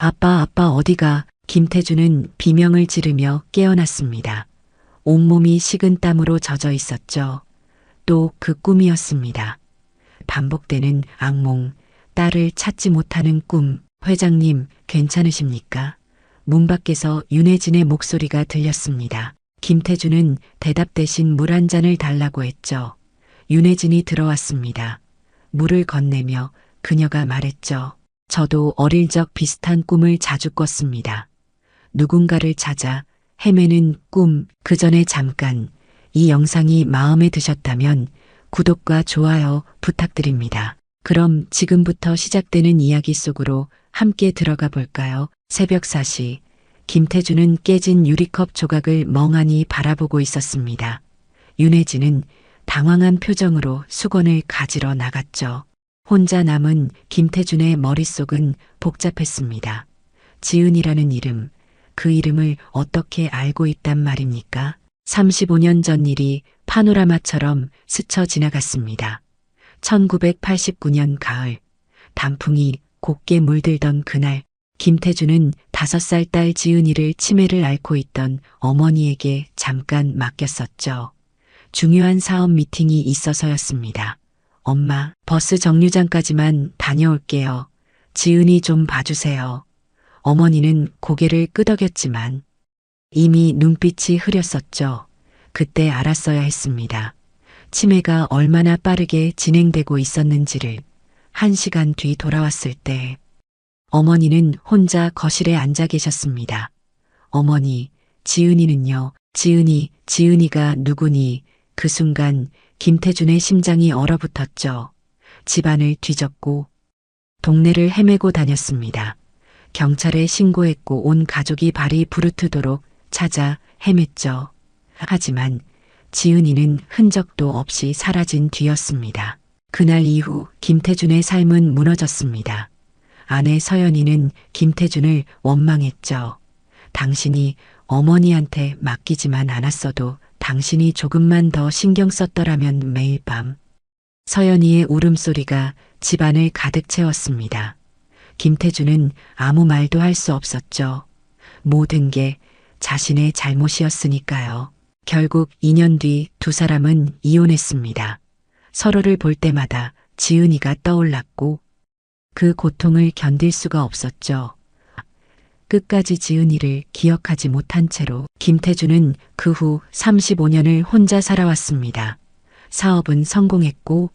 아빠, 아빠 어디가? 김태준은 비명을 지르며 깨어났습니다. 온몸이 식은 땀으로 젖어 있었죠. 또 그 꿈이었습니다. 반복되는 악몽, 딸을 찾지 못하는 꿈. 회장님, 괜찮으십니까? 문 밖에서 윤혜진의 목소리가 들렸습니다. 김태준은 대답 대신 물 한 잔을 달라고 했죠. 윤혜진이 들어왔습니다. 물을 건네며 그녀가 말했죠. 저도 어릴 적 비슷한 꿈을 자주 꿨습니다. 누군가를 찾아 헤매는 꿈. 그 전에 잠깐 이 영상이 마음에 드셨다면 구독과 좋아요 부탁드립니다. 그럼 지금부터 시작되는 이야기 속으로 함께 들어가 볼까요? 새벽 4시, 김태준은 깨진 유리컵 조각을 멍하니 바라보고 있었습니다. 윤혜진은 당황한 표정으로 수건을 가지러 나갔죠. 혼자 남은 김태준의 머릿속은 복잡했습니다. 지은이라는 이름, 그 이름을 어떻게 알고 있단 말입니까? 35년 전 일이 파노라마처럼 스쳐 지나갔습니다. 1989년 가을, 단풍이 곱게 물들던 그날, 김태준은 5살 딸 지은이를 치매를 앓고 있던 어머니에게 잠깐 맡겼었죠. 중요한 사업 미팅이 있어서였습니다. 엄마, 버스 정류장까지만 다녀올게요. 지은이 좀 봐주세요. 어머니는 고개를 끄덕였지만 이미 눈빛이 흐렸었죠. 그때 알았어야 했습니다. 치매가 얼마나 빠르게 진행되고 있었는지를. 1시간 뒤 돌아왔을 때 어머니는 혼자 거실에 앉아 계셨습니다. 어머니, 지은이는요? 지은이가 누구니? 그 순간 김태준의 심장이 얼어붙었죠. 집안을 뒤졌고 동네를 헤매고 다녔습니다. 경찰에 신고했고 온 가족이 발이 부르트도록 찾아 헤맸죠. 하지만 지은이는 흔적도 없이 사라진 뒤였습니다. 그날 이후 김태준의 삶은 무너졌습니다. 아내 서연이는 김태준을 원망했죠. 당신이 어머니한테 맡기지만 않았어도 당신이 조금만 더 신경 썼더라면. 매일 밤 서연이의 울음소리가 집안을 가득 채웠습니다. 김태준은 아무 말도 할 수 없었죠. 모든 게 자신의 잘못이었으니까요. 결국 2년 뒤 두 사람은 이혼했습니다. 서로를 볼 때마다 지은이가 떠올랐고 그 고통을 견딜 수가 없었죠. 끝까지 지은이를 기억하지 못한 채로 김태준은 그 후 35년을 혼자 살아왔습니다. 사업은 성공했고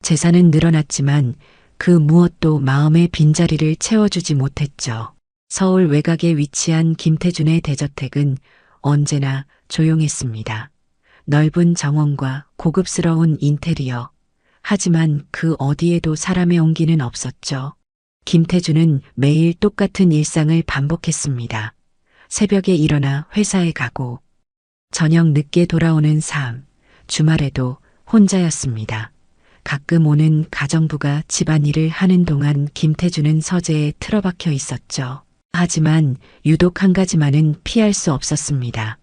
재산은 늘어났지만 그 무엇도 마음의 빈자리를 채워주지 못했죠. 서울 외곽에 위치한 김태준의 대저택은 언제나 조용했습니다. 넓은 정원과 고급스러운 인테리어. 하지만 그 어디에도 사람의 온기는 없었죠. 김태준은 매일 똑같은 일상을 반복했습니다. 새벽에 일어나 회사에 가고 저녁 늦게 돌아오는 삶. 주말에도 혼자였습니다. 가끔 오는 가정부가 집안일을 하는 동안 김태준은 서재에 틀어박혀 있었죠. 하지만 유독 한 가지만은 피할 수 없었습니다.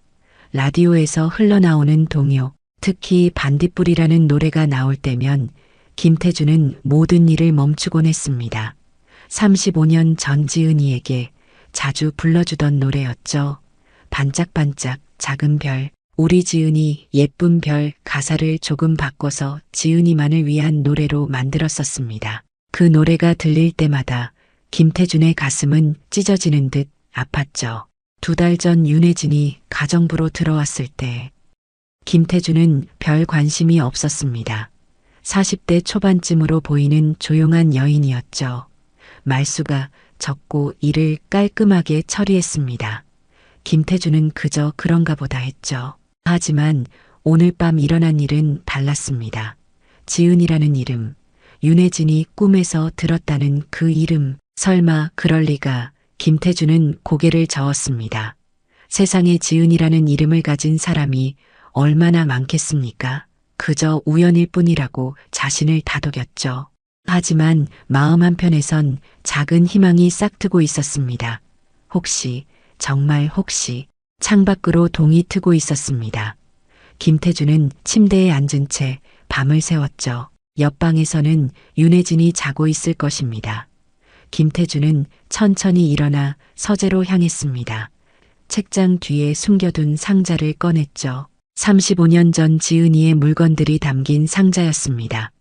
라디오에서 흘러나오는 동요, 특히 반딧불이라는 노래가 나올 때면 김태준은 모든 일을 멈추곤 했습니다. 35년 전 지은이에게 자주 불러주던 노래였죠. 반짝반짝 작은 별. 우리 지은이 예쁜 별. 가사를 조금 바꿔서 지은이만을 위한 노래로 만들었었습니다. 그 노래가 들릴 때마다 김태준의 가슴은 찢어지는 듯 아팠죠. 2달 전 윤혜진이 가정부로 들어왔을 때 김태준은 별 관심이 없었습니다. 40대 초반쯤으로 보이는 조용한 여인이었죠. 말수가 적고 일을 깔끔하게 처리했습니다. 김태준은 그저 그런가 보다 했죠. 하지만 오늘 밤 일어난 일은 달랐습니다. 지은이라는 이름, 윤혜진이 꿈에서 들었다는 그 이름. 설마 그럴 리가. 김태준은 고개를 저었습니다. 세상에 지은이라는 이름을 가진 사람이 얼마나 많겠습니까? 그저 우연일 뿐이라고 자신을 다독였죠. 하지만 마음 한편에선 작은 희망이 싹트고 있었습니다. 혹시, 정말 혹시. 창밖으로 동이 트고 있었습니다. 김태준은 침대에 앉은 채 밤을 새웠죠. 옆방에서는 윤혜진이 자고 있을 것입니다. 김태준은 천천히 일어나 서재로 향했습니다. 책장 뒤에 숨겨둔 상자를 꺼냈죠. 35년 전 지은이의 물건들이 담긴 상자였습니다.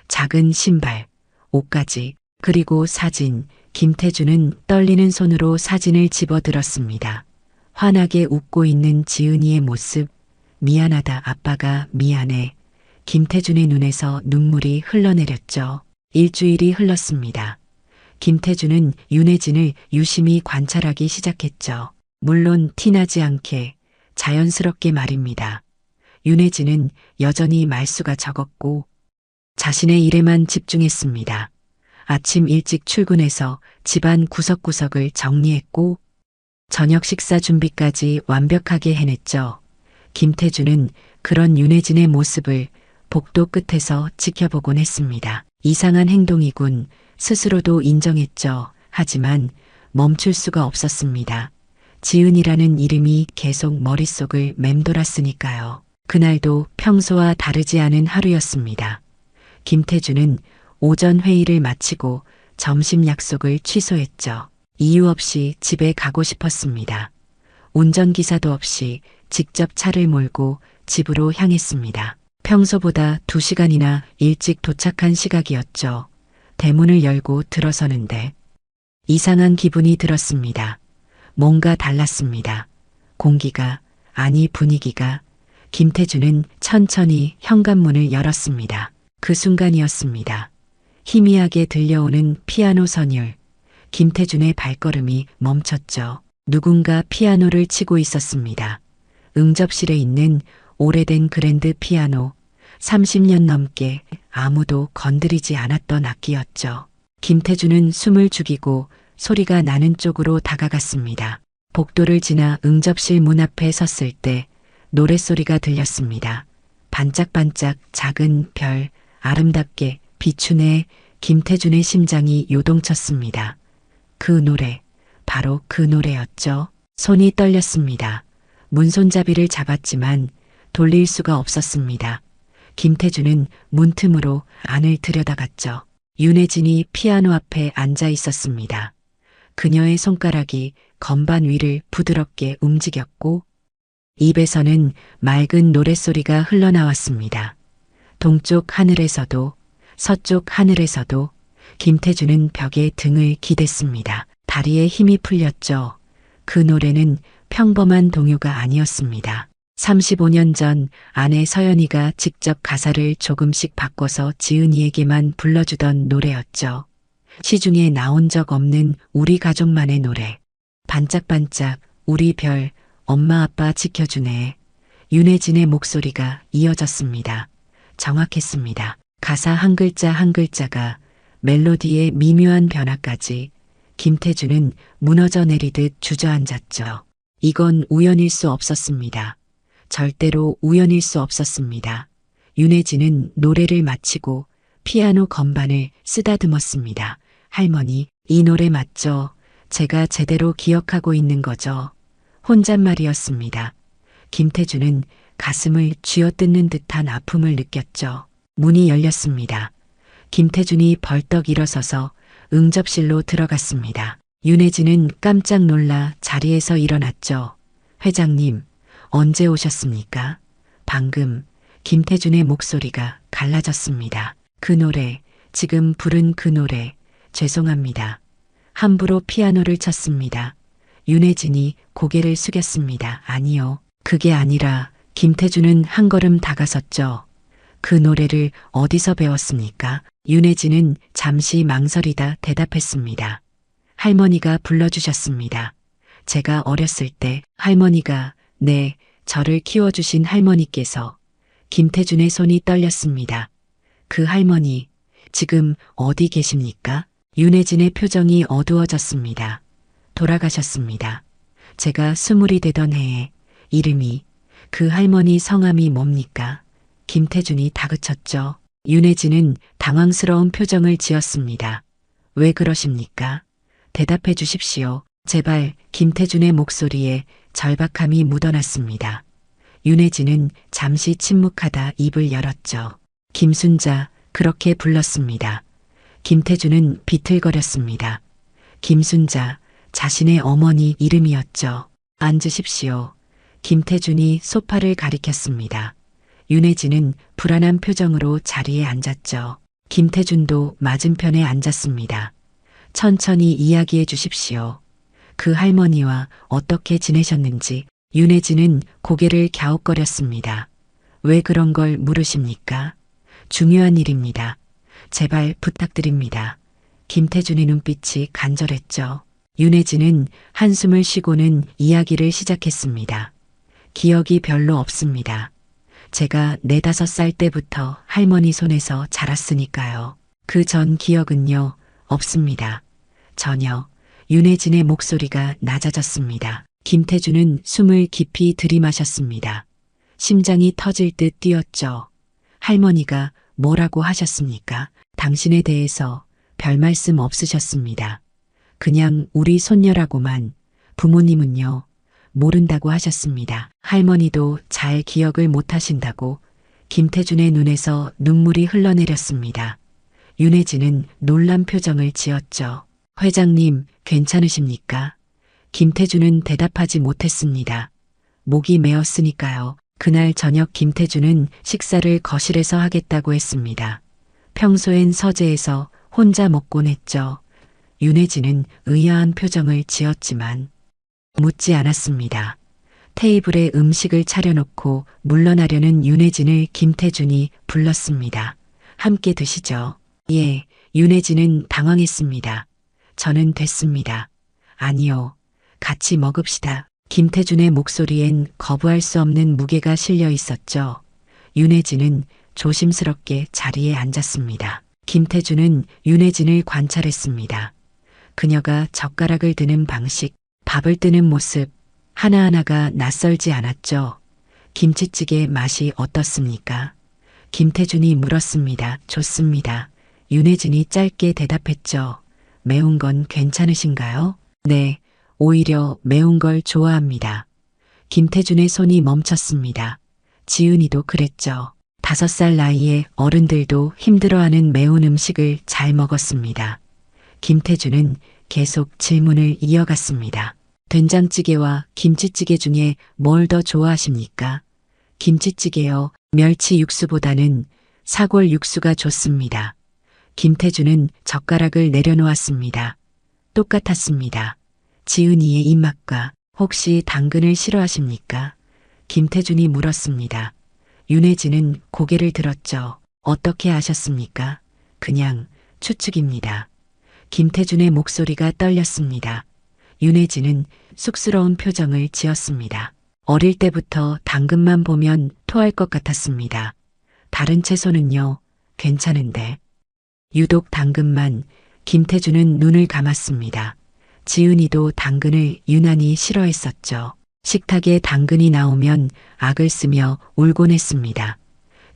작은 신발, 옷가지, 그리고 사진. 김태준은 떨리는 손으로 사진을 집어들었습니다. 환하게 웃고 있는 지은이의 모습. 미안하다 아빠가 미안해. 김태준의 눈에서 눈물이 흘러내렸죠. 일주일이 흘렀습니다. 김태준은 윤혜진을 유심히 관찰하기 시작했죠. 물론 티나지 않게 자연스럽게 말입니다. 윤혜진은 여전히 말수가 적었고 자신의 일에만 집중했습니다. 아침 일찍 출근해서 집안 구석구석을 정리했고 저녁 식사 준비까지 완벽하게 해냈죠. 김태준은 그런 윤혜진의 모습을 복도 끝에서 지켜보곤 했습니다. 이상한 행동이군 스스로도 인정했죠. 하지만 멈출 수가 없었습니다. 지은이라는 이름이 계속 머릿속을 맴돌았으니까요. 그날도 평소와 다르지 않은 하루였습니다. 김태준은 오전 회의를 마치고 점심 약속을 취소했죠. 이유 없이 집에 가고 싶었습니다. 운전기사도 없이 직접 차를 몰고 집으로 향했습니다. 평소보다 2시간이나 일찍 도착한 시각이었죠. 대문을 열고 들어서는데 이상한 기분이 들었습니다. 뭔가 달랐습니다. 공기가, 아니 분위기가. 김태준은 천천히 현관문을 열었습니다. 그 순간이었습니다. 희미하게 들려오는 피아노 선율. 김태준의 발걸음이 멈췄죠. 누군가 피아노를 치고 있었습니다. 응접실에 있는 오래된 그랜드 피아노. 30년 넘게 아무도 건드리지 않았던 악기였죠. 김태준은 숨을 죽이고 소리가 나는 쪽으로 다가갔습니다. 복도를 지나 응접실 문 앞에 섰을 때 노랫소리가 들렸습니다. 반짝반짝 작은 별, 아름답게 비추네. 김태준의 심장이 요동쳤습니다. 그 노래, 바로 그 노래였죠. 손이 떨렸습니다. 문손잡이를 잡았지만 돌릴 수가 없었습니다. 김태준은 문틈으로 안을 들여다봤죠. 윤혜진이 피아노 앞에 앉아 있었습니다. 그녀의 손가락이 건반 위를 부드럽게 움직였고 입에서는 맑은 노랫소리가 흘러나왔습니다. 동쪽 하늘에서도 서쪽 하늘에서도. 김태준은 벽에 등을 기댔습니다. 다리에 힘이 풀렸죠. 그 노래는 평범한 동요가 아니었습니다. 35년 전 아내 서연이가 직접 가사를 조금씩 바꿔서 지은이에게만 불러주던 노래였죠. 시중에 나온 적 없는 우리 가족만의 노래. 반짝반짝 우리 별, 엄마 아빠 지켜주네. 윤혜진의 목소리가 이어졌습니다. 정확했습니다. 가사 한 글자 한 글자가 멜로디의 미묘한 변화까지. 김태준은 무너져 내리듯 주저앉았죠. 이건 우연일 수 없었습니다. 절대로 우연일 수 없었습니다. 윤혜진은 노래를 마치고 피아노 건반을 쓰다듬었습니다. 할머니, 이 노래 맞죠? 제가 제대로 기억하고 있는 거죠? 혼잣말이었습니다. 김태준은 가슴을 쥐어뜯는 듯한 아픔을 느꼈죠. 문이 열렸습니다. 김태준이 벌떡 일어서서 응접실로 들어갔습니다. 윤혜진은 깜짝 놀라 자리에서 일어났죠. 회장님, 언제 오셨습니까? 방금. 김태준의 목소리가 갈라졌습니다. 그 노래, 지금 부른 그 노래, 죄송합니다. 함부로 피아노를 쳤습니다. 윤혜진이 고개를 숙였습니다. 아니요. 그게 아니라. 김태준은 한 걸음 다가섰죠. 그 노래를 어디서 배웠습니까? 윤혜진은 잠시 망설이다 대답했습니다. 할머니가 불러주셨습니다. 제가 어렸을 때 할머니가, 네, 저를 키워주신 할머니께서. 김태준의 손이 떨렸습니다. 그 할머니, 지금 어디 계십니까? 윤혜진의 표정이 어두워졌습니다. 돌아가셨습니다. 제가 20이 되던 해에. 이름이, 그 할머니 성함이 뭡니까? 김태준이 다그쳤죠. 윤혜진은 당황스러운 표정을 지었습니다. 왜 그러십니까? 대답해 주십시오. 제발. 김태준의 목소리에 절박함이 묻어났습니다. 윤혜진은 잠시 침묵하다 입을 열었죠. 김순자, 그렇게 불렀습니다. 김태준은 비틀거렸습니다. 김순자, 자신의 어머니 이름이었죠. 앉으십시오. 김태준이 소파를 가리켰습니다. 윤혜진은 불안한 표정으로 자리에 앉았죠. 김태준도 맞은편에 앉았습니다. 천천히 이야기해 주십시오. 그 할머니와 어떻게 지내셨는지. 윤혜진은 고개를 갸웃거렸습니다. 왜 그런 걸 물으십니까? 중요한 일입니다. 제발 부탁드립니다. 김태준의 눈빛이 간절했죠. 윤혜진은 한숨을 쉬고는 이야기를 시작했습니다. 기억이 별로 없습니다. 제가 4~5살 때부터 할머니 손에서 자랐으니까요. 그 전 기억은요, 없습니다. 전혀. 윤혜진의 목소리가 낮아졌습니다. 김태준은 숨을 깊이 들이마셨습니다. 심장이 터질 듯 뛰었죠. 할머니가 뭐라고 하셨습니까? 당신에 대해서 별 말씀 없으셨습니다. 그냥 우리 손녀라고만. 부모님은요, 모른다고 하셨습니다. 할머니도 잘 기억을 못 하신다고. 김태준의 눈에서 눈물이 흘러내렸습니다. 윤혜진은 놀란 표정을 지었죠. 회장님, 괜찮으십니까? 김태준은 대답하지 못했습니다. 목이 메었으니까요. 그날 저녁 김태준은 식사를 거실에서 하겠다고 했습니다. 평소엔 서재에서 혼자 먹곤 했죠. 윤혜진은 의아한 표정을 지었지만 묻지 않았습니다. 테이블에 음식을 차려놓고 물러나려는 윤혜진을 김태준이 불렀습니다. 함께 드시죠. 예, 윤혜진은 당황했습니다. 저는 됐습니다. 아니요, 같이 먹읍시다. 김태준의 목소리엔 거부할 수 없는 무게가 실려 있었죠. 윤혜진은 조심스럽게 자리에 앉았습니다. 김태준은 윤혜진을 관찰했습니다. 그녀가 젓가락을 드는 방식, 밥을 뜨는 모습, 하나하나가 낯설지 않았죠. 김치찌개 맛이 어떻습니까? 김태준이 물었습니다. 좋습니다. 윤혜진이 짧게 대답했죠. 매운 건 괜찮으신가요? 네, 오히려 매운 걸 좋아합니다. 김태준의 손이 멈췄습니다. 지은이도 그랬죠. 5살 나이에 어른들도 힘들어하는 매운 음식을 잘 먹었습니다. 김태준은 계속 질문을 이어갔습니다. 된장찌개와 김치찌개 중에 뭘 더 좋아하십니까? 김치찌개요. 멸치 육수보다는 사골 육수가 좋습니다. 김태준은 젓가락을 내려놓았습니다. 똑같았습니다. 지은이의 입맛과. 혹시 당근을 싫어하십니까? 김태준이 물었습니다. 윤혜진은 고개를 들었죠. 어떻게 아셨습니까? 그냥 추측입니다. 김태준의 목소리가 떨렸습니다. 윤혜진은 쑥스러운 표정을 지었습니다. 어릴 때부터 당근만 보면 토할 것 같았습니다. 다른 채소는요, 괜찮은데. 유독 당근만. 김태준은 눈을 감았습니다. 지은이도 당근을 유난히 싫어했었죠. 식탁에 당근이 나오면 악을 쓰며 울곤 했습니다.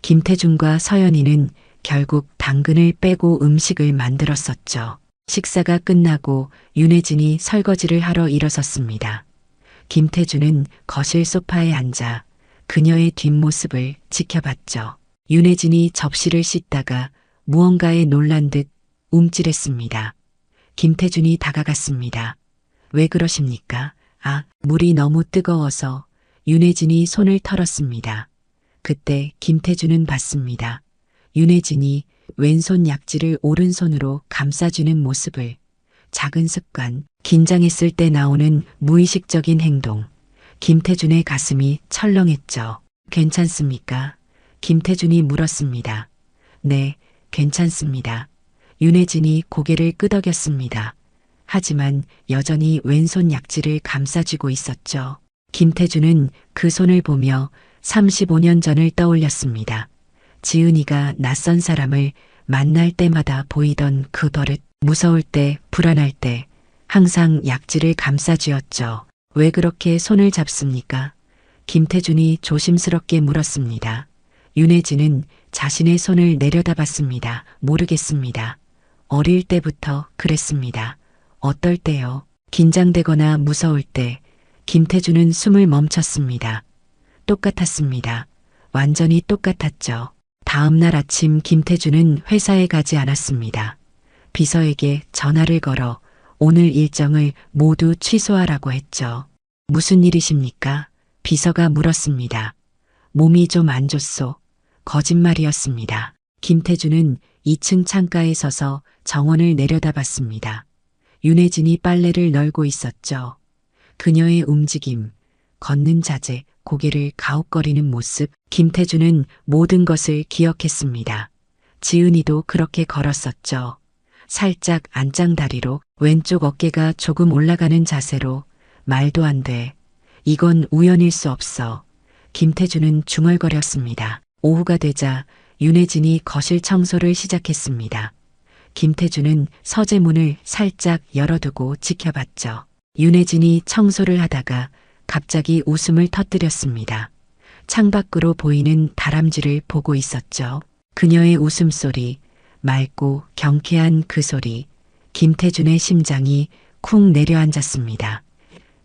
김태준과 서연이는 결국 당근을 빼고 음식을 만들었었죠. 식사가 끝나고 윤혜진이 설거지를 하러 일어섰습니다. 김태준은 거실 소파에 앉아 그녀의 뒷모습을 지켜봤죠. 윤혜진이 접시를 씻다가 무언가에 놀란 듯 움찔했습니다. 김태준이 다가갔습니다. 왜 그러십니까? 아, 물이 너무 뜨거워서. 윤혜진이 손을 털었습니다. 그때 김태준은 봤습니다. 윤혜진이 왼손 약지를 오른손으로 감싸주는 모습을. 작은 습관, 긴장했을 때 나오는 무의식적인 행동. 김태준의 가슴이 철렁했죠. 괜찮습니까? 김태준이 물었습니다. 네, 괜찮습니다. 윤혜진이 고개를 끄덕였습니다. 하지만 여전히 왼손 약지를 감싸쥐고 있었죠. 김태준은 그 손을 보며 35년 전을 떠올렸습니다. 지은이가 낯선 사람을 만날 때마다 보이던 그 버릇. 무서울 때, 불안할 때 항상 약지를 감싸쥐었죠. 왜 그렇게 손을 잡습니까? 김태준이 조심스럽게 물었습니다. 윤혜진은 자신의 손을 내려다봤습니다. 모르겠습니다. 어릴 때부터 그랬습니다. 어떨 때요? 긴장되거나 무서울 때. 김태준은 숨을 멈췄습니다. 똑같았습니다. 완전히 똑같았죠. 다음 날 아침 김태준은 회사에 가지 않았습니다. 비서에게 전화를 걸어 오늘 일정을 모두 취소하라고 했죠. 무슨 일이십니까? 비서가 물었습니다. 몸이 좀 안 좋소. 거짓말이었습니다. 김태준은 2층 창가에 서서 정원을 내려다봤습니다. 윤혜진이 빨래를 널고 있었죠. 그녀의 움직임, 걷는 자세, 고개를 가웃거리는 모습, 김태준은 모든 것을 기억했습니다. 지은이도 그렇게 걸었었죠. 살짝 안짱다리로 왼쪽 어깨가 조금 올라가는 자세로. 말도 안 돼. 이건 우연일 수 없어. 김태준은 중얼거렸습니다. 오후가 되자 윤혜진이 거실 청소를 시작했습니다. 김태준은 서재문을 살짝 열어두고 지켜봤죠. 윤혜진이 청소를 하다가 갑자기 웃음을 터뜨렸습니다. 창밖으로 보이는 다람쥐를 보고 있었죠. 그녀의 웃음소리, 맑고 경쾌한 그 소리, 김태준의 심장이 쿵 내려앉았습니다.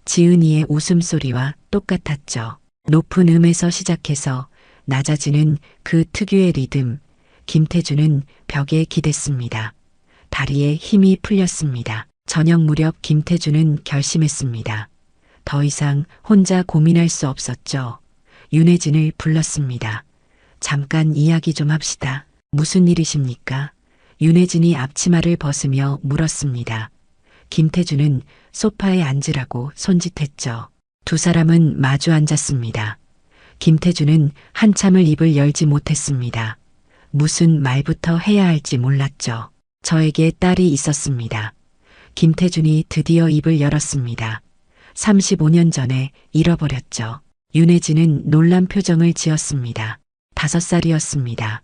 지은이의 웃음소리와 똑같았죠. 높은 음에서 시작해서 낮아지는 그 특유의 리듬, 김태준은 벽에 기댔습니다. 다리에 힘이 풀렸습니다. 저녁 무렵 김태준은 결심했습니다. 더 이상 혼자 고민할 수 없었죠. 윤혜진을 불렀습니다. 잠깐 이야기 좀 합시다. 무슨 일이십니까? 윤혜진이 앞치마를 벗으며 물었습니다. 김태준은 소파에 앉으라고 손짓했죠. 두 사람은 마주 앉았습니다. 김태준은 한참을 입을 열지 못했습니다. 무슨 말부터 해야 할지 몰랐죠. 저에게 딸이 있었습니다. 김태준이 드디어 입을 열었습니다. 35년 전에 잃어버렸죠. 윤혜진은 놀란 표정을 지었습니다. 5살이었습니다.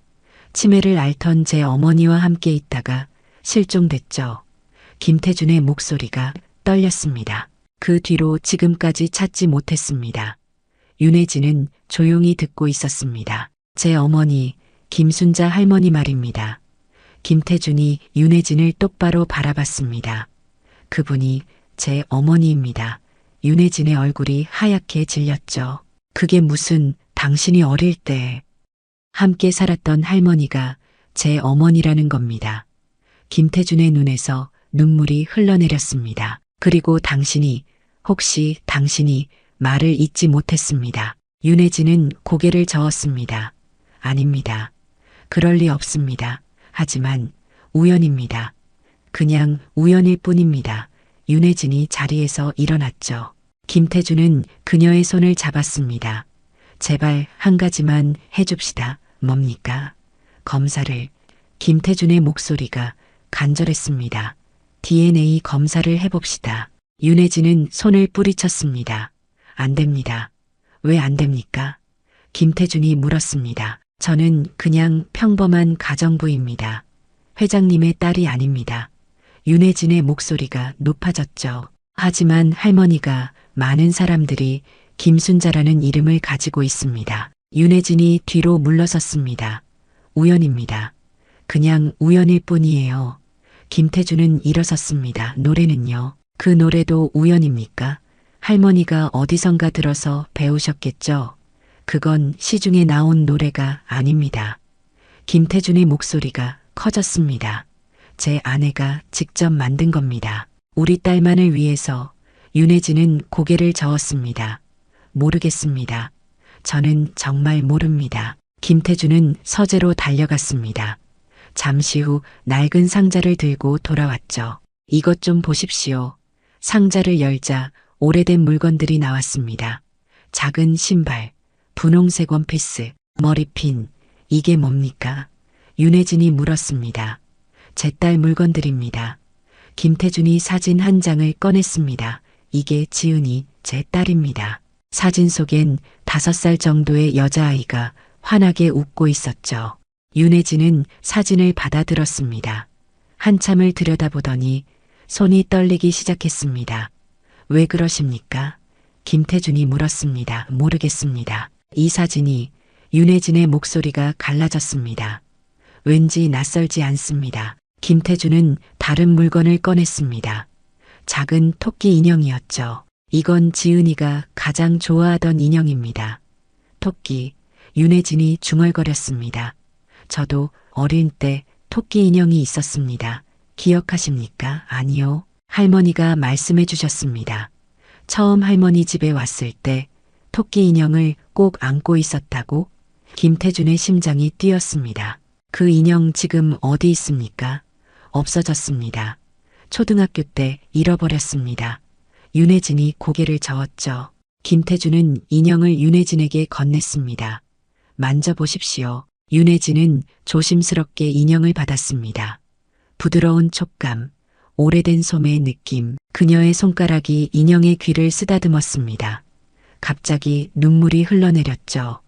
치매를 앓던 제 어머니와 함께 있다가 실종됐죠. 김태준의 목소리가 떨렸습니다. 그 뒤로 지금까지 찾지 못했습니다. 윤혜진은 조용히 듣고 있었습니다. 제 어머니, 김순자 할머니 말입니다. 김태준이 윤혜진을 똑바로 바라봤습니다. 그분이 제 어머니입니다. 윤혜진의 얼굴이 하얗게 질렸죠. 그게 무슨 당신이 어릴 때 함께 살았던 할머니가 제 어머니라는 겁니다. 김태준의 눈에서 눈물이 흘러내렸습니다. 그리고 혹시 당신이 말을 잇지 못했습니다. 윤혜진은 고개를 저었습니다. 아닙니다. 그럴 리 없습니다. 하지만 우연입니다. 그냥 우연일 뿐입니다. 윤혜진이 자리에서 일어났죠. 김태준은 그녀의 손을 잡았습니다. 제발 한 가지만 해줍시다. 뭡니까? 검사를. 김태준의 목소리가 간절했습니다. DNA 검사를 해봅시다. 윤혜진은 손을 뿌리쳤습니다. 안 됩니다. 왜 안 됩니까? 김태준이 물었습니다. 저는 그냥 평범한 가정부입니다. 회장님의 딸이 아닙니다. 윤혜진의 목소리가 높아졌죠. 하지만 할머니가 많은 사람들이 김순자라는 이름을 가지고 있습니다. 윤혜진이 뒤로 물러섰습니다. 우연입니다. 그냥 우연일 뿐이에요. 김태준은 일어섰습니다. 노래는요? 그 노래도 우연입니까? 할머니가 어디선가 들어서 배우셨겠죠? 그건 시중에 나온 노래가 아닙니다. 김태준의 목소리가 커졌습니다. 제 아내가 직접 만든 겁니다. 우리 딸만을 위해서. 윤혜진은 고개를 저었습니다. 모르겠습니다. 저는 정말 모릅니다. 김태준은 서재로 달려갔습니다. 잠시 후 낡은 상자를 들고 돌아왔죠. 이것 좀 보십시오. 상자를 열자 오래된 물건들이 나왔습니다. 작은 신발, 분홍색 원피스, 머리핀. 이게 뭡니까? 윤혜진이 물었습니다. 제 딸 물건들입니다. 김태준이 사진 한 장을 꺼냈습니다. 이게 지은이 제 딸입니다. 사진 속엔 5살 정도의 여자아이가 환하게 웃고 있었죠. 윤혜진은 사진을 받아들었습니다. 한참을 들여다보더니 손이 떨리기 시작했습니다. 왜 그러십니까? 김태준이 물었습니다. 모르겠습니다. 이 사진이. 윤혜진의 목소리가 갈라졌습니다. 왠지 낯설지 않습니다. 김태준은 다른 물건을 꺼냈습니다. 작은 토끼 인형이었죠. 이건 지은이가 가장 좋아하던 인형입니다. 토끼. 윤혜진이 중얼거렸습니다. 저도 어릴 때 토끼 인형이 있었습니다. 기억하십니까? 아니요. 할머니가 말씀해 주셨습니다. 처음 할머니 집에 왔을 때 토끼 인형을 꼭 안고 있었다고. 김태준의 심장이 뛰었습니다. 그 인형 지금 어디 있습니까? 없어졌습니다. 초등학교 때 잃어버렸습니다. 윤혜진이 고개를 저었죠. 김태준은 인형을 윤혜진에게 건넸습니다. 만져보십시오. 윤혜진은 조심스럽게 인형을 받았습니다. 부드러운 촉감, 오래된 솜의 느낌, 그녀의 손가락이 인형의 귀를 쓰다듬었습니다. 갑자기 눈물이 흘러내렸죠.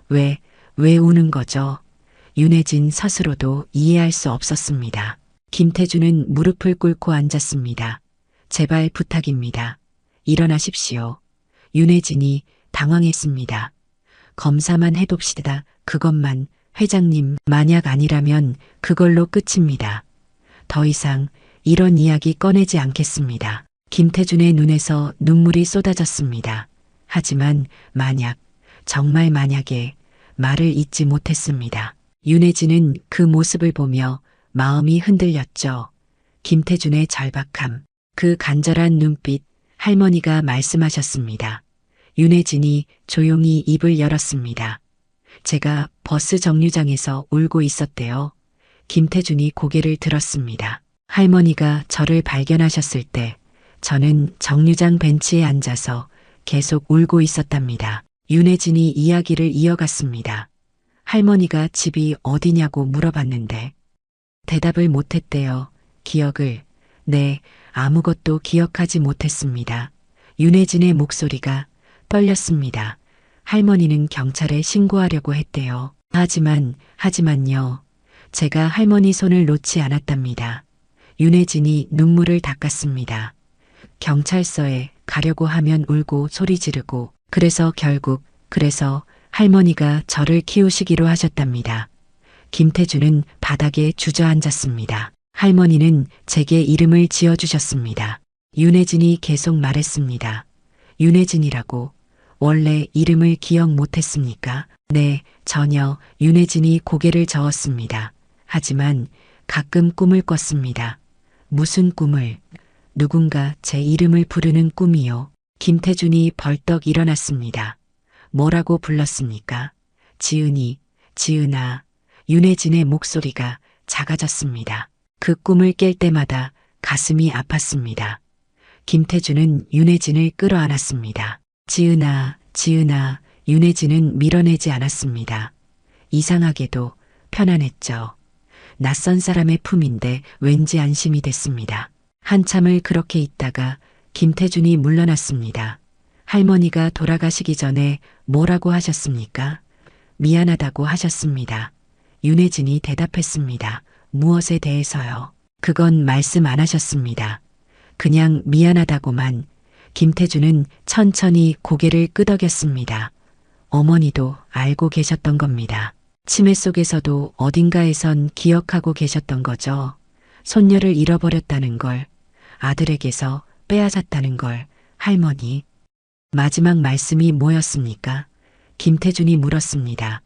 왜 우는 거죠? 윤혜진 스스로도 이해할 수 없었습니다. 김태준은 무릎을 꿇고 앉았습니다. 제발 부탁입니다. 일어나십시오. 윤혜진이 당황했습니다. 검사만 해봅시다. 그것만. 회장님, 만약 아니라면 그걸로 끝입니다. 더 이상 이런 이야기 꺼내지 않겠습니다. 김태준의 눈에서 눈물이 쏟아졌습니다. 하지만 만약, 정말 만약에 말을 잇지 못했습니다. 윤혜진은 그 모습을 보며 마음이 흔들렸죠. 김태준의 절박함, 그 간절한 눈빛, 할머니가 말씀하셨습니다. 윤혜진이 조용히 입을 열었습니다. 제가 버스 정류장에서 울고 있었대요. 김태준이 고개를 들었습니다. 할머니가 저를 발견하셨을 때 저는 정류장 벤치에 앉아서 계속 울고 있었답니다. 윤혜진이 이야기를 이어갔습니다. 할머니가 집이 어디냐고 물어봤는데 대답을 못했대요. 네, 아무것도 기억하지 못했습니다. 윤혜진의 목소리가 떨렸습니다. 할머니는 경찰에 신고하려고 했대요. 하지만요. 제가 할머니 손을 놓지 않았답니다. 윤혜진이 눈물을 닦았습니다. 경찰서에 가려고 하면 울고 소리 지르고 그래서 할머니가 저를 키우시기로 하셨답니다. 김태준은 바닥에 주저앉았습니다. 할머니는 제게 이름을 지어주셨습니다. 윤혜진이 계속 말했습니다. 윤혜진이라고. 원래 이름을 기억 못했습니까? 네, 전혀. 윤혜진이 고개를 저었습니다. 하지만 가끔 꿈을 꿨습니다. 무슨 꿈을? 누군가 제 이름을 부르는 꿈이요. 김태준이 벌떡 일어났습니다. 뭐라고 불렀습니까? 지은아. 윤혜진의 목소리가 작아졌습니다. 그 꿈을 깰 때마다 가슴이 아팠습니다. 김태준은 윤혜진을 끌어안았습니다. 지은아. 윤혜진은 밀어내지 않았습니다. 이상하게도 편안했죠. 낯선 사람의 품인데 왠지 안심이 됐습니다. 한참을 그렇게 있다가 김태준이 물러났습니다. 할머니가 돌아가시기 전에 뭐라고 하셨습니까? 미안하다고 하셨습니다. 윤혜진이 대답했습니다. 무엇에 대해서요? 그건 말씀 안 하셨습니다. 그냥 미안하다고만. 김태준은 천천히 고개를 끄덕였습니다. 어머니도 알고 계셨던 겁니다. 치매 속에서도 어딘가에선 기억하고 계셨던 거죠. 손녀를 잃어버렸다는 걸, 아들에게서 빼앗았다는 걸. 할머니. 마지막 말씀이 뭐였습니까? 김태준이 물었습니다.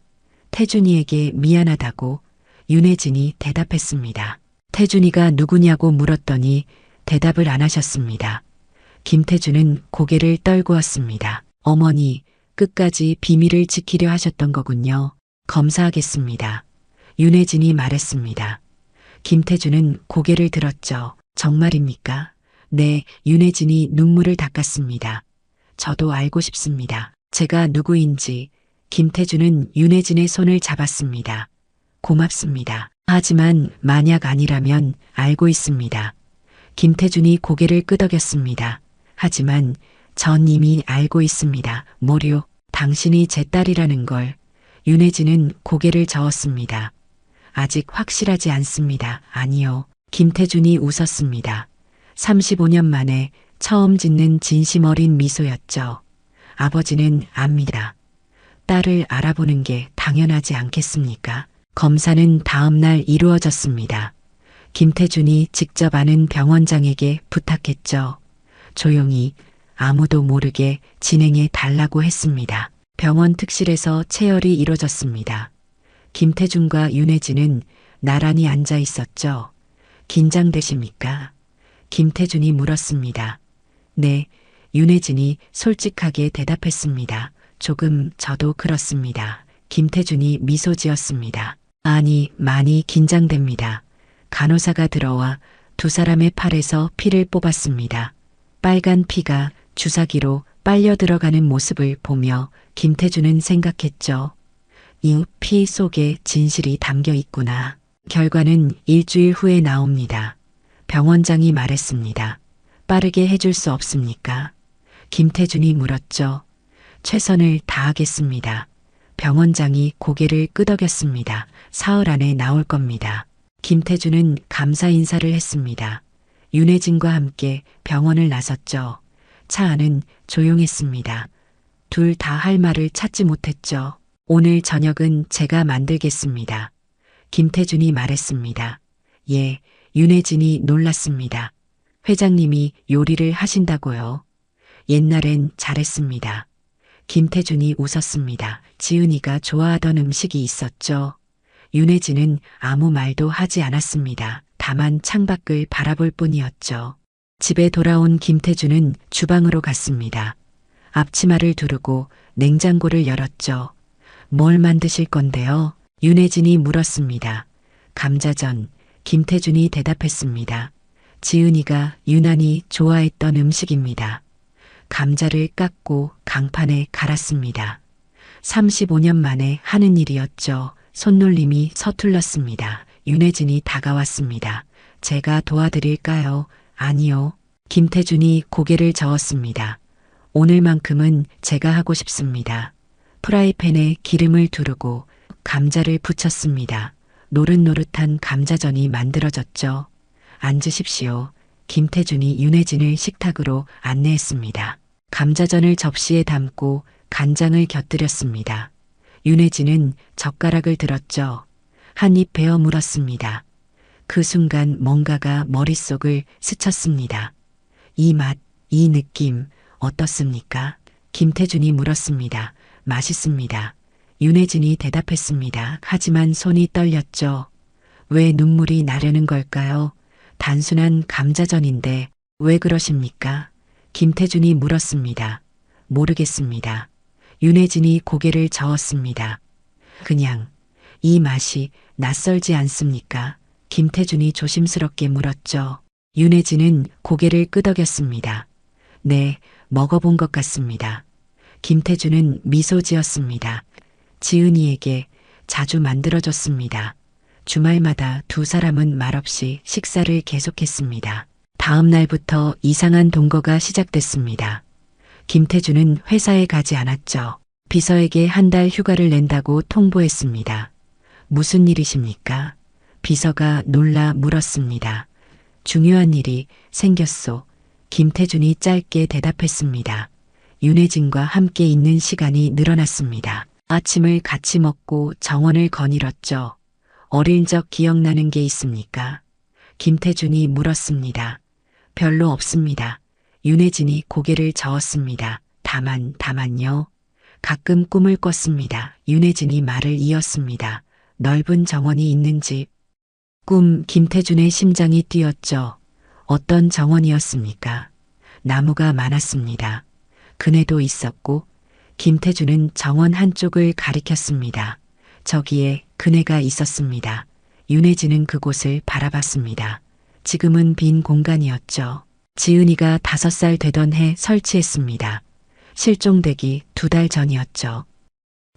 태준이에게 미안하다고. 윤혜진이 대답했습니다. 태준이가 누구냐고 물었더니 대답을 안 하셨습니다. 김태준은 고개를 떨구었습니다. 어머니, 끝까지 비밀을 지키려 하셨던 거군요. 검사하겠습니다. 윤혜진이 말했습니다. 김태준은 고개를 들었죠. 정말입니까? 네, 윤혜진이 눈물을 닦았습니다. 저도 알고 싶습니다. 제가 누구인지. 김태준은 윤혜진의 손을 잡았습니다. 고맙습니다. 하지만 만약 아니라면 알고 있습니다. 김태준이 고개를 끄덕였습니다. 하지만 전 이미 알고 있습니다. 뭐요? 당신이 제 딸이라는 걸. 윤혜진은 고개를 저었습니다. 아직 확실하지 않습니다. 아니요. 김태준이 웃었습니다. 35년 만에 처음 짓는 진심 어린 미소였죠. 아버지는 압니다. 딸을 알아보는 게 당연하지 않겠습니까? 검사는 다음 날 이루어졌습니다. 김태준이 직접 아는 병원장에게 부탁했죠. 조용히 아무도 모르게 진행해 달라고 했습니다. 병원 특실에서 체열이 이루어졌습니다. 김태준과 윤혜진은 나란히 앉아 있었죠. 긴장되십니까? 김태준이 물었습니다. 네, 윤혜진이 솔직하게 대답했습니다. 조금 저도 그렇습니다. 김태준이 미소 지었습니다. 아니, 많이 긴장됩니다. 간호사가 들어와 두 사람의 팔에서 피를 뽑았습니다. 빨간 피가 주사기로 빨려 들어가는 모습을 보며 김태준은 생각했죠. 이 피 속에 진실이 담겨 있구나. 결과는 일주일 후에 나옵니다. 병원장이 말했습니다. 빠르게 해줄 수 없습니까? 김태준이 물었죠. 최선을 다하겠습니다. 병원장이 고개를 끄덕였습니다. 사흘 안에 나올 겁니다. 김태준은 감사 인사를 했습니다. 윤혜진과 함께 병원을 나섰죠. 차 안은 조용했습니다. 둘 다 할 말을 찾지 못했죠. 오늘 저녁은 제가 만들겠습니다. 김태준이 말했습니다. 예, 윤혜진이 놀랐습니다. 회장님이 요리를 하신다고요? 옛날엔 잘했습니다. 김태준이 웃었습니다. 지은이가 좋아하던 음식이 있었죠. 윤혜진은 아무 말도 하지 않았습니다. 다만 창밖을 바라볼 뿐이었죠. 집에 돌아온 김태준은 주방으로 갔습니다. 앞치마를 두르고 냉장고를 열었죠. 뭘 만드실 건데요? 윤혜진이 물었습니다. 감자전. 김태준이 대답했습니다. 지은이가 유난히 좋아했던 음식입니다. 감자를 깎고 강판에 갈았습니다. 35년 만에 하는 일이었죠. 손놀림이 서툴렀습니다. 윤혜진이 다가왔습니다. 제가 도와드릴까요? 아니요. 김태준이 고개를 저었습니다. 오늘만큼은 제가 하고 싶습니다. 프라이팬에 기름을 두르고 감자를 붙였습니다. 노릇노릇한 감자전이 만들어졌죠. 앉으십시오. 김태준이 윤혜진을 식탁으로 안내했습니다. 감자전을 접시에 담고 간장을 곁들였습니다. 윤혜진은 젓가락을 들었죠. 한 입 베어 물었습니다. 그 순간 뭔가가 머릿속을 스쳤습니다. 이 맛, 이 느낌 어떻습니까? 김태준이 물었습니다. 맛있습니다. 윤혜진이 대답했습니다. 하지만 손이 떨렸죠. 왜 눈물이 나려는 걸까요? 단순한 감자전인데 왜 그러십니까? 김태준이 물었습니다. 모르겠습니다. 윤혜진이 고개를 저었습니다. 그냥 이 맛이 낯설지 않습니까? 김태준이 조심스럽게 물었죠. 윤혜진은 고개를 끄덕였습니다. 네, 먹어본 것 같습니다. 김태준은 미소 지었습니다. 지은이에게 자주 만들어줬습니다. 주말마다 두 사람은 말없이 식사를 계속했습니다. 다음 날부터 이상한 동거가 시작됐습니다. 김태준은 회사에 가지 않았죠. 비서에게 한 달 휴가를 낸다고 통보했습니다. 무슨 일이십니까? 비서가 놀라 물었습니다. 중요한 일이 생겼소. 김태준이 짧게 대답했습니다. 윤혜진과 함께 있는 시간이 늘어났습니다. 아침을 같이 먹고 정원을 거닐었죠. 어릴 적 기억나는 게 있습니까? 김태준이 물었습니다. 별로 없습니다. 윤혜진이 고개를 저었습니다. 다만요. 가끔 꿈을 꿨습니다. 윤혜진이 말을 이었습니다. 넓은 정원이 있는 집. 꿈. 김태준의 심장이 뛰었죠. 어떤 정원이었습니까? 나무가 많았습니다. 그네도 있었고 김태준은 정원 한쪽을 가리켰습니다. 저기에 그네가 있었습니다. 윤혜진은 그곳을 바라봤습니다. 지금은 빈 공간이었죠. 지은이가 5살 되던 해 설치했습니다. 실종되기 2달 전이었죠.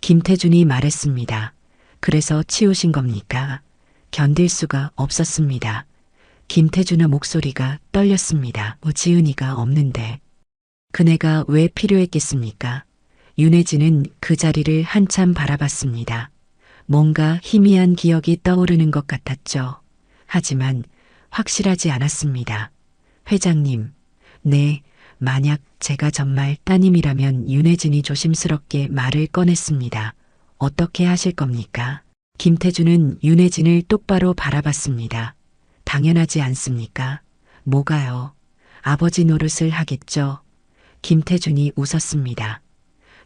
김태준이 말했습니다. 그래서 치우신 겁니까? 견딜 수가 없었습니다. 김태준의 목소리가 떨렸습니다. 지은이가 없는데. 그네가 왜 필요했겠습니까? 윤혜진은 그 자리를 한참 바라봤습니다. 뭔가 희미한 기억이 떠오르는 것 같았죠. 하지만 확실하지 않았습니다. 회장님, 네, 만약 제가 정말 따님이라면 윤혜진이 조심스럽게 말을 꺼냈습니다. 어떻게 하실 겁니까? 김태준은 윤혜진을 똑바로 바라봤습니다. 당연하지 않습니까? 뭐가요? 아버지 노릇을 하겠죠. 김태준이 웃었습니다.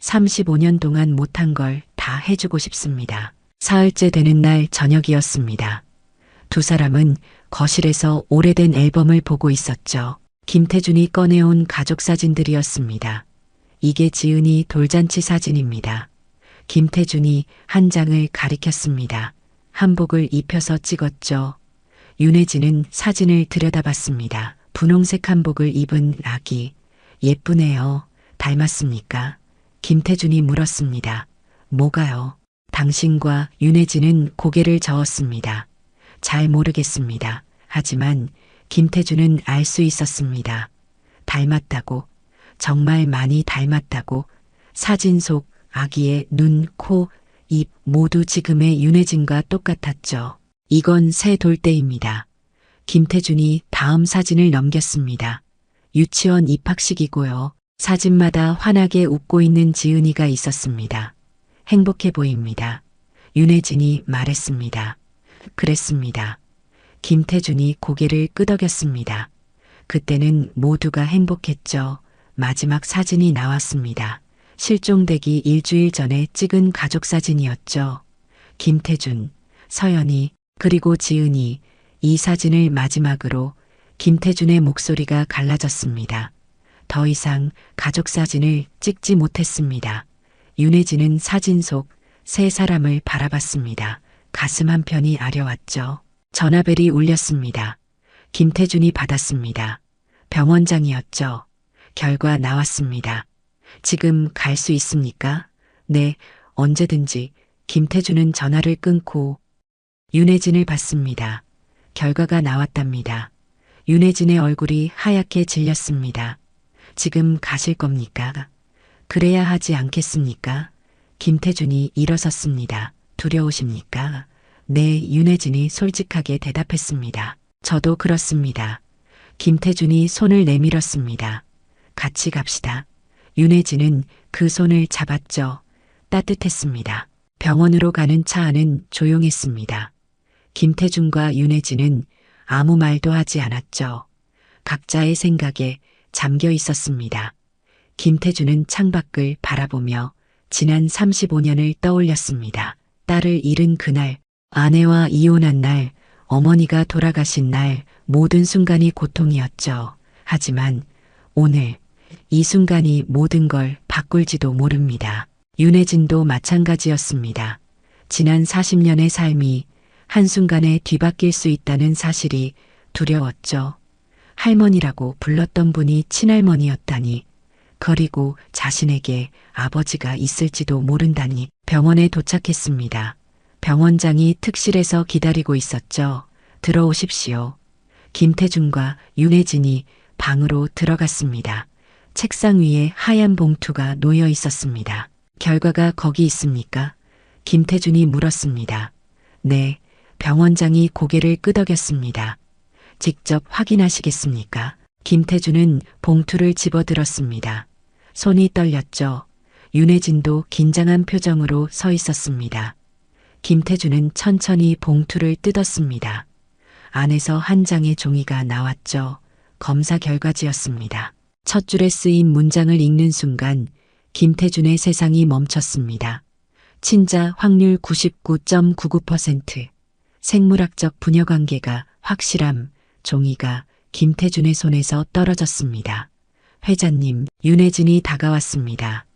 35년 동안 못한 걸 다 해주고 싶습니다. 사흘째 되는 날 저녁이었습니다. 두 사람은 거실에서 오래된 앨범을 보고 있었죠. 김태준이 꺼내온 가족 사진들이었습니다. 이게 지은이 돌잔치 사진입니다. 김태준이 한 장을 가리켰습니다. 한복을 입혀서 찍었죠. 윤혜진은 사진을 들여다봤습니다. 분홍색 한복을 입은 아기. 예쁘네요. 닮았습니까? 김태준이 물었습니다. 뭐가요? 당신과 윤혜진은 고개를 저었습니다. 잘 모르겠습니다. 하지만 김태준은 알 수 있었습니다. 닮았다고. 정말 많이 닮았다고. 사진 속 아기의 눈, 코, 입 모두 지금의 윤혜진과 똑같았죠. 이건 새 돌대입니다. 김태준이 다음 사진을 넘겼습니다. 유치원 입학식이고요. 사진마다 환하게 웃고 있는 지은이가 있었습니다. 행복해 보입니다. 윤혜진이 말했습니다. 그랬습니다. 김태준이 고개를 끄덕였습니다. 그때는 모두가 행복했죠. 마지막 사진이 나왔습니다. 실종되기 일주일 전에 찍은 가족 사진이었죠. 김태준, 서연이, 그리고 지은이. 이 사진을 마지막으로 김태준의 목소리가 갈라졌습니다. 더 이상 가족 사진을 찍지 못했습니다. 윤혜진은 사진 속 세 사람을 바라봤습니다. 가슴 한편이 아려왔죠. 전화벨이 울렸습니다. 김태준이 받았습니다. 병원장이었죠. 결과 나왔습니다. 지금 갈 수 있습니까? 네, 언제든지. 김태준은 전화를 끊고 윤혜진을 봤습니다. 결과가 나왔답니다. 윤혜진의 얼굴이 하얗게 질렸습니다. 지금 가실 겁니까? 그래야 하지 않겠습니까? 김태준이 일어섰습니다. 두려우십니까? 네, 윤혜진이 솔직하게 대답했습니다. 저도 그렇습니다. 김태준이 손을 내밀었습니다. 같이 갑시다. 윤혜진은 그 손을 잡았죠. 따뜻했습니다. 병원으로 가는 차 안은 조용했습니다. 김태준과 윤혜진은 아무 말도 하지 않았죠. 각자의 생각에 잠겨 있었습니다. 김태준은 창밖을 바라보며 지난 35년을 떠올렸습니다. 딸을 잃은 그날, 아내와 이혼한 날, 어머니가 돌아가신 날, 모든 순간이 고통이었죠. 하지만 오늘 이 순간이 모든 걸 바꿀지도 모릅니다. 윤혜진도 마찬가지였습니다. 지난 40년의 삶이 한순간에 뒤바뀔 수 있다는 사실이 두려웠죠. 할머니라고 불렀던 분이 친할머니였다니, 그리고 자신에게 아버지가 있을지도 모른다니. 병원에 도착했습니다. 병원장이 특실에서 기다리고 있었죠. 들어오십시오. 김태준과 윤혜진이 방으로 들어갔습니다. 책상 위에 하얀 봉투가 놓여 있었습니다. 결과가 거기 있습니까? 김태준이 물었습니다. 네, 병원장이 고개를 끄덕였습니다. 직접 확인하시겠습니까? 김태준은 봉투를 집어들었습니다. 손이 떨렸죠. 윤혜진도 긴장한 표정으로 서 있었습니다. 김태준은 천천히 봉투를 뜯었습니다. 안에서 한 장의 종이가 나왔죠. 검사 결과지였습니다. 첫 줄에 쓰인 문장을 읽는 순간 김태준의 세상이 멈췄습니다. 친자 확률 99.99%. 생물학적 부녀관계가 확실함. 종이가 김태준의 손에서 떨어졌습니다. 회장님, 윤혜진이 다가왔습니다.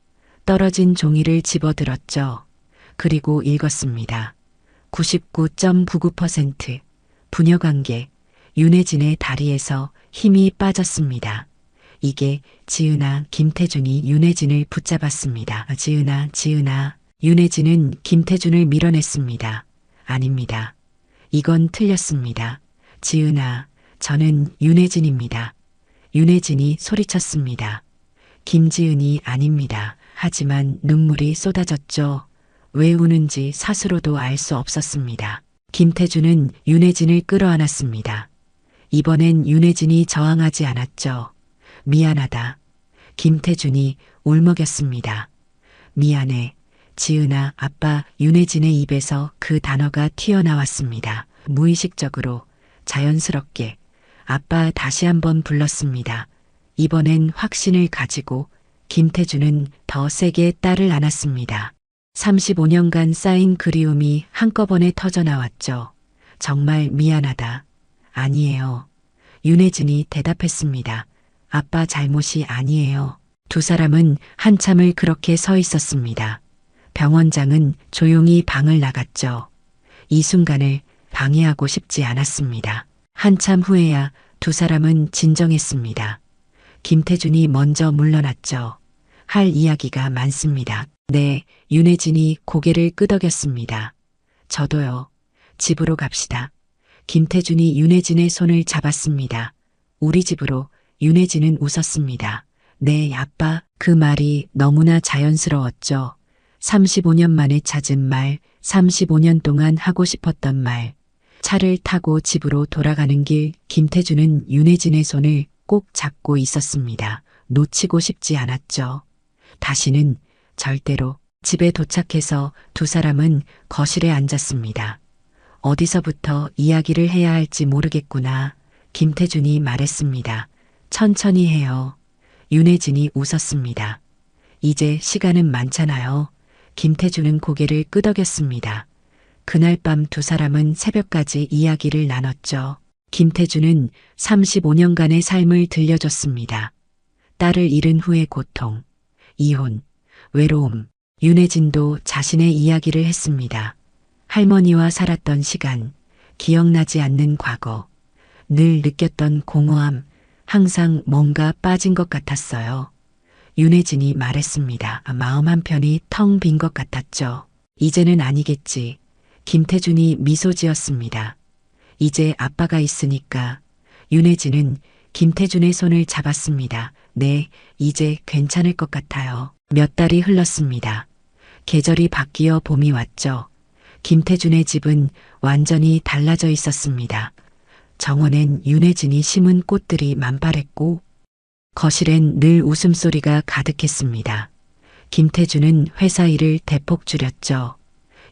떨어진 종이를 집어들었죠. 그리고 읽었습니다. 99.99%. 부녀관계. 윤혜진의 다리에서 힘이 빠졌습니다. 이게 지은아. 김태준이 윤혜진을 붙잡았습니다. 지은아, 지은아. 윤혜진은 김태준을 밀어냈습니다. 아닙니다. 이건 틀렸습니다. 지은아, 저는 윤혜진입니다. 윤혜진이 소리쳤습니다. 김지은이 아닙니다. 하지만 눈물이 쏟아졌죠. 왜 우는지 스스로도 알 수 없었습니다. 김태준은 윤혜진을 끌어안았습니다. 이번엔 윤혜진이 저항하지 않았죠. 미안하다. 김태준이 울먹였습니다. 미안해. 지은아, 아빠. 윤혜진의 입에서 그 단어가 튀어나왔습니다. 무의식적으로, 자연스럽게. 아빠 다시 한번 불렀습니다. 이번엔 확신을 가지고. 김태준은 더 세게 딸을 안았습니다. 35년간 쌓인 그리움이 한꺼번에 터져나왔죠. 정말 미안하다. 아니에요. 윤혜진이 대답했습니다. 아빠 잘못이 아니에요. 두 사람은 한참을 그렇게 서 있었습니다. 병원장은 조용히 방을 나갔죠. 이 순간을 방해하고 싶지 않았습니다. 한참 후에야 두 사람은 진정했습니다. 김태준이 먼저 물러났죠. 할 이야기가 많습니다. 네, 윤혜진이 고개를 끄덕였습니다. 저도요. 집으로 갑시다. 김태준이 윤혜진의 손을 잡았습니다. 우리 집으로. 윤혜진은 웃었습니다. 네, 아빠. 그 말이 너무나 자연스러웠죠. 35년 만에 찾은 말, 35년 동안 하고 싶었던 말. 차를 타고 집으로 돌아가는 길, 김태준은 윤혜진의 손을 꼭 잡고 있었습니다. 놓치고 싶지 않았죠. 다시는 절대로. 집에 도착해서 두 사람은 거실에 앉았습니다. 어디서부터 이야기를 해야 할지 모르겠구나. 김태준이 말했습니다. 천천히 해요. 윤혜진이 웃었습니다. 이제 시간은 많잖아요. 김태준은 고개를 끄덕였습니다. 그날 밤 두 사람은 새벽까지 이야기를 나눴죠. 김태준은 35년간의 삶을 들려줬습니다. 딸을 잃은 후의 고통, 이혼, 외로움. 윤혜진도 자신의 이야기를 했습니다. 할머니와 살았던 시간, 기억나지 않는 과거, 늘 느꼈던 공허함, 항상 뭔가 빠진 것 같았어요. 윤혜진이 말했습니다. 마음 한편이 텅 빈 것 같았죠. 이제는 아니겠지. 김태준이 미소 지었습니다. 이제 아빠가 있으니까. 윤혜진은 김태준의 손을 잡았습니다. 네, 이제 괜찮을 것 같아요. 몇 달이 흘렀습니다. 계절이 바뀌어 봄이 왔죠. 김태준의 집은 완전히 달라져 있었습니다. 정원엔 윤혜진이 심은 꽃들이 만발했고 거실엔 늘 웃음소리가 가득했습니다. 김태준은 회사 일을 대폭 줄였죠.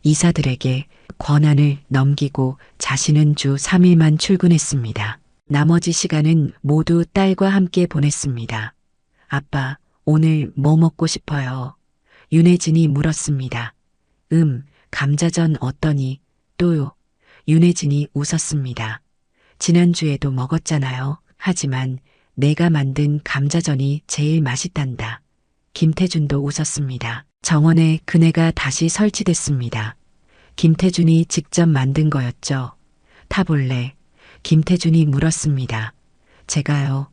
이사들에게 권한을 넘기고 자신은 주 3일만 출근했습니다. 나머지 시간은 모두 딸과 함께 보냈습니다. 아빠, 오늘 뭐 먹고 싶어요? 윤혜진이 물었습니다. 감자전 어떠니? 또요. 윤혜진이 웃었습니다. 지난주에도 먹었잖아요. 하지만 내가 만든 감자전이 제일 맛있단다. 김태준도 웃었습니다. 정원에 그네가 다시 설치됐습니다. 김태준이 직접 만든 거였죠. 타볼래? 김태준이 물었습니다. 제가요.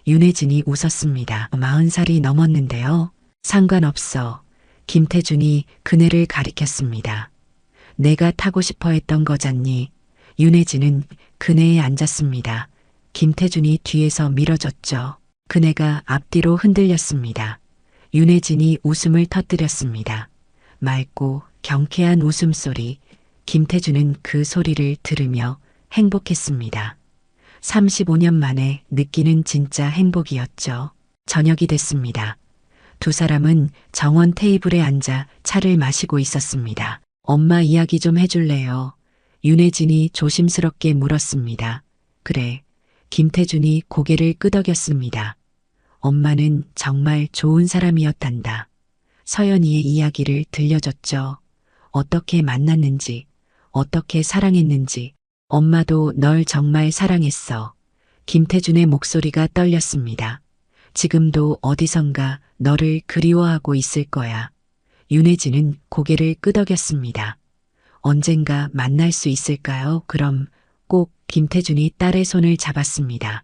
윤혜진이 웃었습니다. 40살이 넘었는데요. 상관없어. 김태준이 그네를 가리켰습니다. 내가 타고 싶어 했던 거잖니. 윤혜진은 그네에 앉았습니다. 김태준이 뒤에서 밀어줬죠. 그네가 앞뒤로 흔들렸습니다. 윤혜진이 웃음을 터뜨렸습니다. 맑고 경쾌한 웃음소리. 김태준은 그 소리를 들으며 행복했습니다. 35년 만에 느끼는 진짜 행복이었죠. 저녁이 됐습니다. 두 사람은 정원 테이블에 앉아 차를 마시고 있었습니다. 엄마 이야기 좀 해줄래요? 윤혜진이 조심스럽게 물었습니다. 그래. 김태준이 고개를 끄덕였습니다. 엄마는 정말 좋은 사람이었단다. 서연이의 이야기를 들려줬죠. 어떻게 만났는지, 어떻게 사랑했는지. 엄마도 널 정말 사랑했어. 김태준의 목소리가 떨렸습니다. 지금도 어디선가 너를 그리워하고 있을 거야. 윤혜진은 고개를 끄덕였습니다. 언젠가 만날 수 있을까요? 그럼 꼭. 김태준이 딸의 손을 잡았습니다.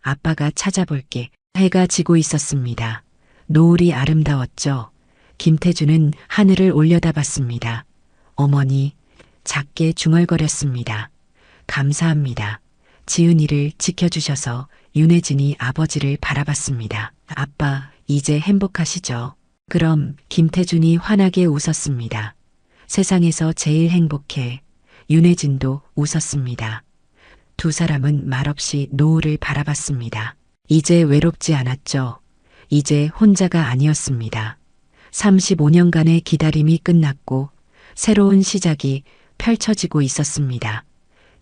아빠가 찾아볼게. 해가 지고 있었습니다. 노을이 아름다웠죠. 김태준은 하늘을 올려다봤습니다. 어머니, 작게 중얼거렸습니다. 감사합니다. 지은이를 지켜주셔서. 윤혜진이 아버지를 바라봤습니다. 아빠, 이제 행복하시죠? 그럼. 김태준이 환하게 웃었습니다. 세상에서 제일 행복해. 윤혜진도 웃었습니다. 두 사람은 말없이 노을을 바라봤습니다. 이제 외롭지 않았죠. 이제 혼자가 아니었습니다. 35년간의 기다림이 끝났고 새로운 시작이 펼쳐지고 있었습니다.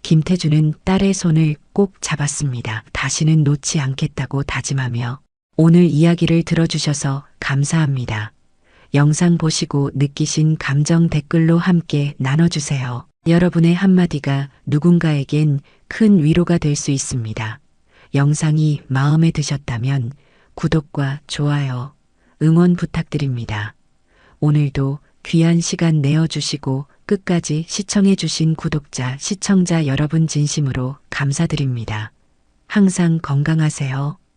김태준은 딸의 손을 꼭 잡았습니다. 다시는 놓지 않겠다고 다짐하며. 오늘 이야기를 들어주셔서 감사합니다. 영상 보시고 느끼신 감정 댓글로 함께 나눠주세요. 여러분의 한마디가 누군가에겐 큰 위로가 될 수 있습니다. 영상이 마음에 드셨다면 구독과 좋아요, 응원 부탁드립니다. 오늘도 귀한 시간 내어주시고 끝까지 시청해주신 구독자, 시청자 여러분 진심으로 감사드립니다. 항상 건강하세요.